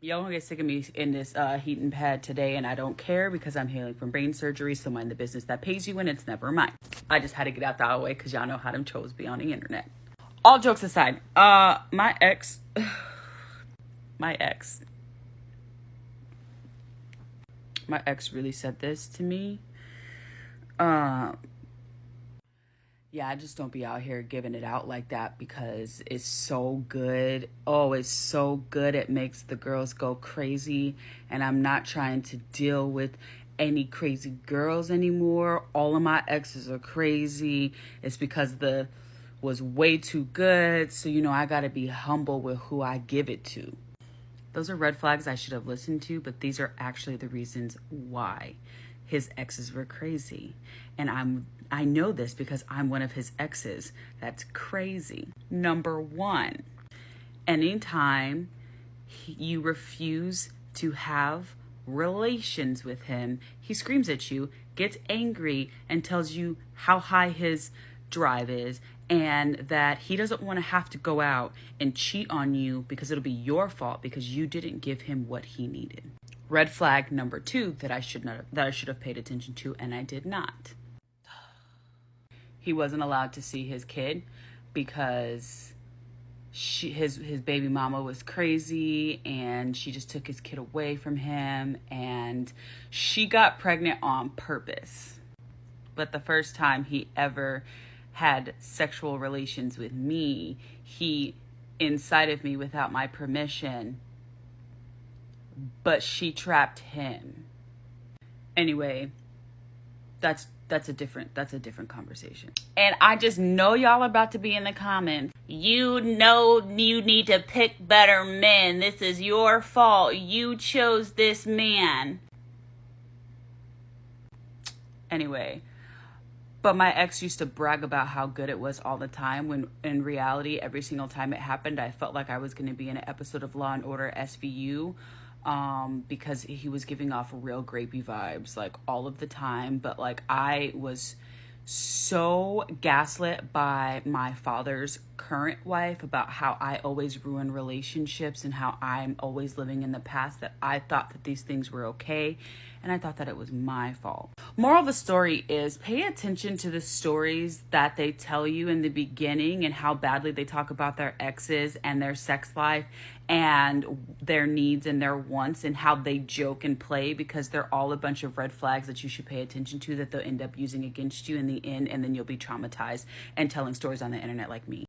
Y'all gonna get sick of me in this heating pad today, and I don't care because I'm healing from brain surgery, so mind the business that pays you, and it's never mine. I just had to get out that way because y'all know how them trolls be on the internet. All jokes aside, my ex, my ex, my ex really said this to me. Yeah, I just don't be out here giving it out like that because it's so good. Oh, it's so good. It makes the girls go crazy. And I'm not trying to deal with any crazy girls anymore. All of my exes are crazy. It's because the was way too good. So, I got to be humble with who I give it to. Those are red flags I should have listened to, but these are actually the reasons why his exes were crazy. And I know this because I'm one of his exes. That's crazy. Number one, anytime you refuse to have relations with him, he screams at you, gets angry, and tells you how high his drive is and that he doesn't want to have to go out and cheat on you because it'll be your fault because you didn't give him what he needed. Red flag number two that I should have paid attention to, and I did not. He wasn't allowed to see his kid because his baby mama was crazy and she just took his kid away from him, and she got pregnant on purpose. But the first time he ever had sexual relations with me, he inside of me without my permission, but she trapped him. Anyway, that's a different conversation. And I just know y'all about to be in the comments. You know you need to pick better men. This is your fault. You chose this man. Anyway, but my ex used to brag about how good it was all the time, when in reality, every single time it happened, I felt like I was going to be in an episode of Law and Order SVU, because he was giving off real grapey vibes, like, all of the time. But, like, I was so gaslit by my father's current wife about how I always ruin relationships and how I'm always living in the past, that I thought that these things were okay, and I thought that it was my fault. Moral of the story is, pay attention to the stories that they tell you in the beginning and how badly they talk about their exes and their sex life and their needs and their wants, and how they joke and play, because they're all a bunch of red flags that you should pay attention to that they'll end up using against you in the end, and then you'll be traumatized and telling stories on the internet like me.